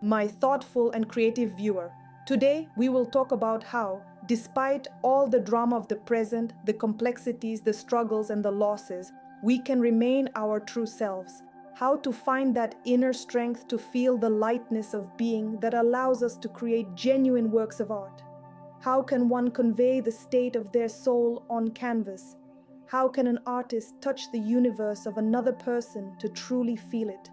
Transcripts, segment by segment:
my thoughtful and creative viewer. Today, we will talk about how, despite all the drama of the present, the complexities, the struggles, and the losses, we can remain our true selves. How to find that inner strength to feel the lightness of being that allows us to create genuine works of art. How can one convey the state of their soul on canvas? How can an artist touch the universe of another person to truly feel it?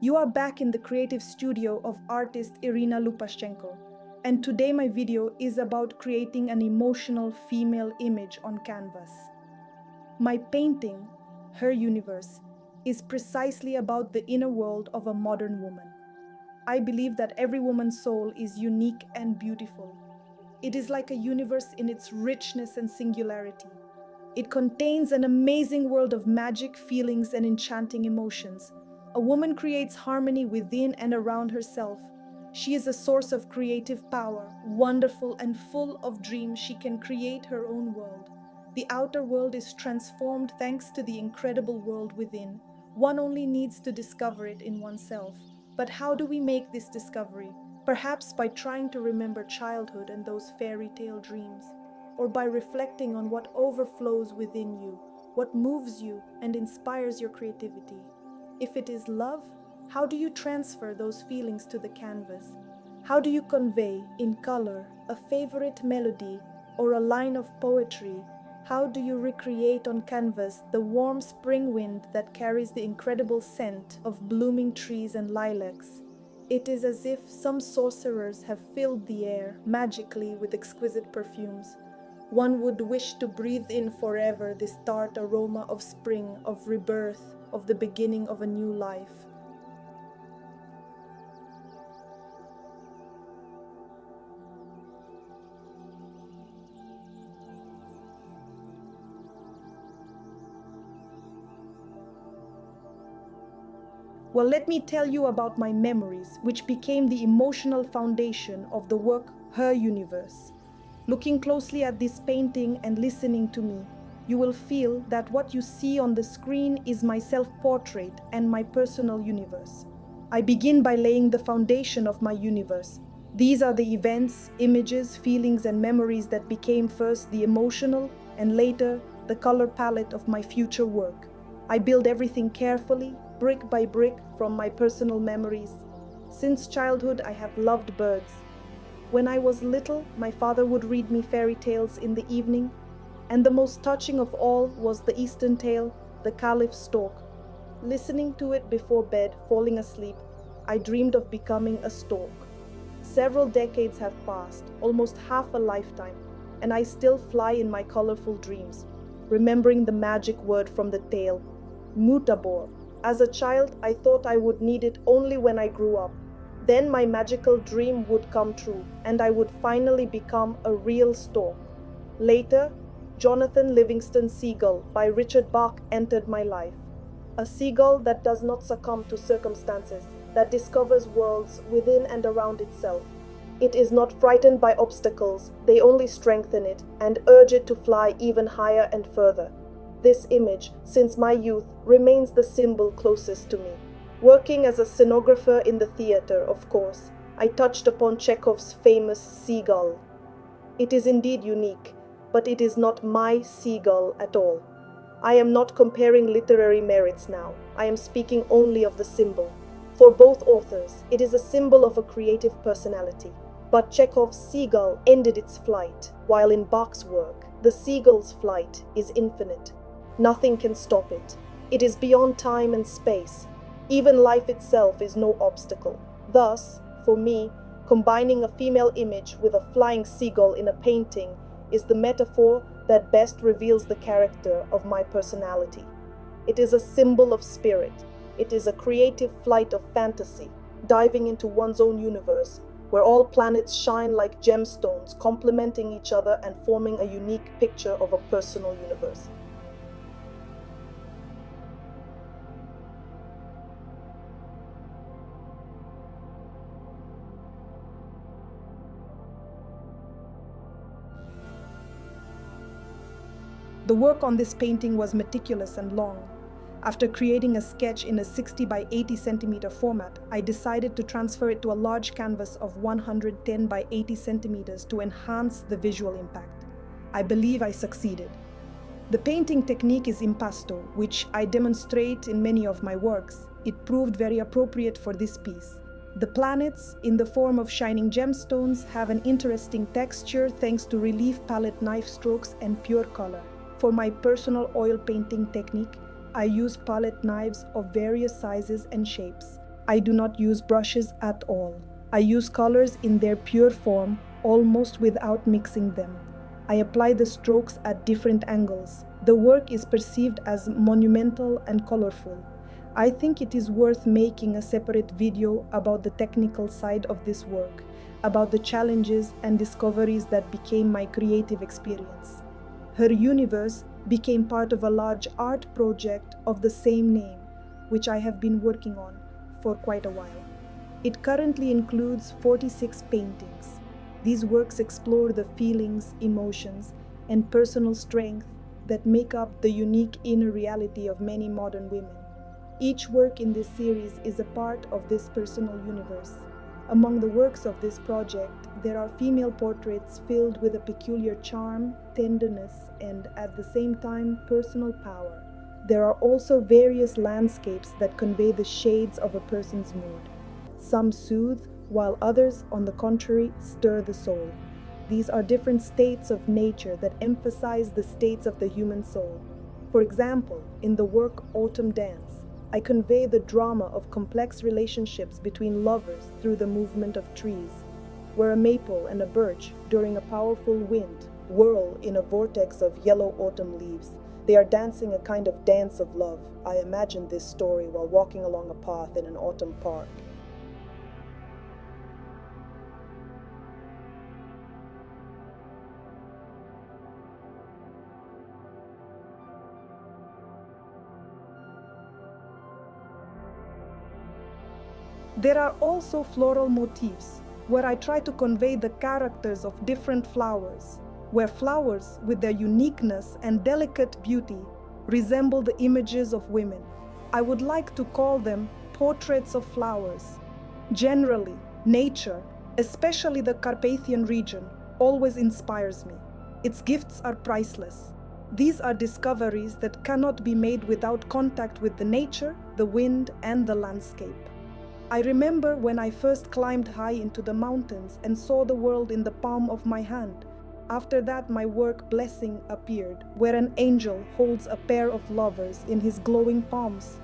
You are back in the creative studio of artist Iryna Lupashchenko, and today my video is about creating an emotional female image on canvas. My painting, Her Universe, is precisely about the inner world of a modern woman. I believe that every woman's soul is unique and beautiful. It is like a universe in its richness and singularity. It contains an amazing world of magic, feelings, and enchanting emotions. A woman creates harmony within and around herself. She is a source of creative power, wonderful and full of dreams. She can create her own world. The outer world is transformed thanks to the incredible world within. One only needs to discover it in oneself. But how do we make this discovery? Perhaps by trying to remember childhood and those fairy tale dreams, or by reflecting on what overflows within you, what moves you and inspires your creativity. If it is love, how do you transfer those feelings to the canvas? How do you convey, in color, a favorite melody or a line of poetry? How do you recreate on canvas the warm spring wind that carries the incredible scent of blooming trees and lilacs? It is as if some sorcerers have filled the air magically with exquisite perfumes. One would wish to breathe in forever this tart aroma of spring, of rebirth, of the beginning of a new life. Well, let me tell you about my memories, which became the emotional foundation of the work Her Universe. Looking closely at this painting and listening to me, you will feel that what you see on the screen is my self-portrait and my personal universe. I begin by laying the foundation of my universe. These are the events, images, feelings, and memories that became first the emotional and later the color palette of my future work. I build everything carefully, brick by brick, from my personal memories. Since childhood, I have loved birds. When I was little, my father would read me fairy tales in the evening, and the most touching of all was the Eastern tale, the Caliph Stork. Listening to it before bed, falling asleep, I dreamed of becoming a stork. Several decades have passed, almost half a lifetime, and I still fly in my colorful dreams, remembering the magic word from the tale, Mutabor. As a child, I thought I would need it only when I grew up. Then my magical dream would come true, and I would finally become a real stork. Later, Jonathan Livingston Seagull by Richard Bach entered my life. A seagull that does not succumb to circumstances, that discovers worlds within and around itself. It is not frightened by obstacles, they only strengthen it and urge it to fly even higher and further. This image, since my youth, remains the symbol closest to me. Working as a scenographer in the theater, of course, I touched upon Chekhov's famous seagull. It is indeed unique, but it is not my seagull at all. I am not comparing literary merits now. I am speaking only of the symbol. For both authors, it is a symbol of a creative personality. But Chekhov's seagull ended its flight, while in Bach's work, the seagull's flight is infinite. Nothing can stop it. It is beyond time and space. Even life itself is no obstacle. Thus, for me, combining a female image with a flying seagull in a painting is the metaphor that best reveals the character of my personality. It is a symbol of spirit. It is a creative flight of fantasy, diving into one's own universe, where all planets shine like gemstones, complementing each other and forming a unique picture of a personal universe. The work on this painting was meticulous and long. After creating a sketch in a 60 by 80 centimeter format, I decided to transfer it to a large canvas of 110 by 80 centimeters to enhance the visual impact. I believe I succeeded. The painting technique is impasto, which I demonstrate in many of my works. It proved very appropriate for this piece. The planets, in the form of shining gemstones, have an interesting texture thanks to relief palette knife strokes and pure color. For my personal oil painting technique, I use palette knives of various sizes and shapes. I do not use brushes at all. I use colors in their pure form, almost without mixing them. I apply the strokes at different angles. The work is perceived as monumental and colorful. I think it is worth making a separate video about the technical side of this work, about the challenges and discoveries that became my creative experience. Her universe became part of a large art project of the same name, which I have been working on for quite a while. It currently includes 46 paintings. These works explore the feelings, emotions, and personal strength that make up the unique inner reality of many modern women. Each work in this series is a part of this personal universe. Among the works of this project, there are female portraits filled with a peculiar charm, tenderness, and at the same time, personal power. There are also various landscapes that convey the shades of a person's mood. Some soothe, while others, on the contrary, stir the soul. These are different states of nature that emphasize the states of the human soul. For example, in the work Autumn Dance, I convey the drama of complex relationships between lovers through the movement of trees, where a maple and a birch, during a powerful wind, whirl in a vortex of yellow autumn leaves. They are dancing a kind of dance of love. I imagined this story while walking along a path in an autumn park. There are also floral motifs, where I try to convey the characters of different flowers, where flowers, with their uniqueness and delicate beauty, resemble the images of women. I would like to call them portraits of flowers. Generally, nature, especially the Carpathian region, always inspires me. Its gifts are priceless. These are discoveries that cannot be made without contact with the nature, the wind, and the landscape. I remember when I first climbed high into the mountains and saw the world in the palm of my hand. After that, my work Blessing appeared, where an angel holds a pair of lovers in his glowing palms.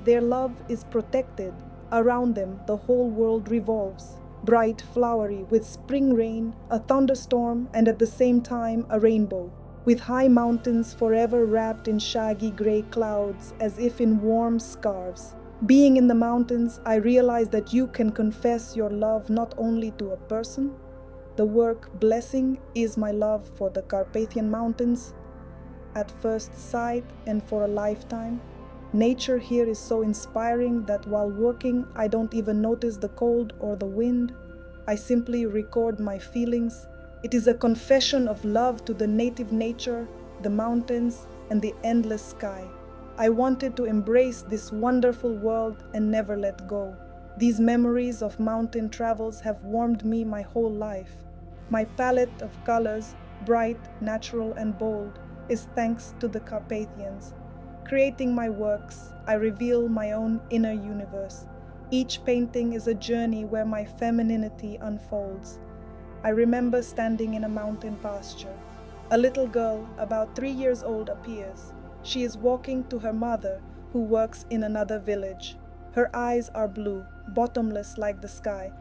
Their love is protected. Around them, the whole world revolves, bright, flowery, with spring rain, a thunderstorm, and at the same time a rainbow, with high mountains forever wrapped in shaggy gray clouds as if in warm scarves. Being in the mountains, I realized that you can confess your love not only to a person. The work Blessing is my love for the Carpathian Mountains. At first sight and for a lifetime. Nature here is so inspiring that while working, I don't even notice the cold or the wind. I simply record my feelings. It is a confession of love to the native nature, the mountains, and the endless sky. I wanted to embrace this wonderful world and never let go. These memories of mountain travels have warmed me my whole life. My palette of colors, bright, natural, and bold, is thanks to the Carpathians. Creating my works, I reveal my own inner universe. Each painting is a journey where my femininity unfolds. I remember standing in a mountain pasture. A little girl, about 3 years old, appears. She is walking to her mother, who works in another village. Her eyes are blue, bottomless like the sky.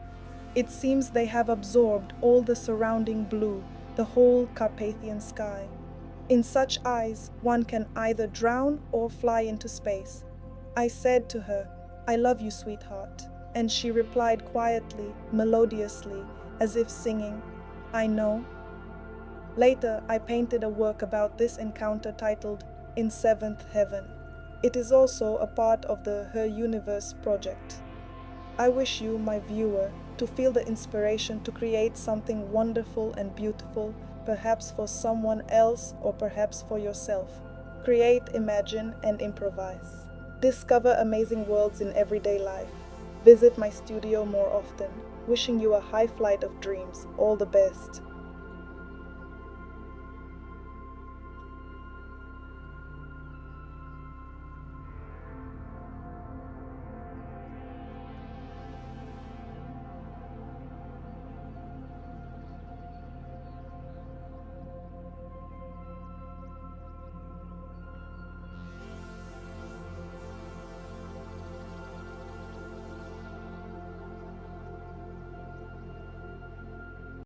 It seems they have absorbed all the surrounding blue, the whole Carpathian sky. In such eyes, one can either drown or fly into space. I said to her, "I love you, sweetheart," and she replied quietly, melodiously, as if singing, "I know." Later, I painted a work about this encounter titled In Seventh Heaven. It is also a part of the Her Universe project. I wish you, my viewer, to feel the inspiration to create something wonderful and beautiful, perhaps for someone else or perhaps for yourself. Create, imagine, and improvise. Discover amazing worlds in everyday life. Visit my studio more often. Wishing you a high flight of dreams. All the best.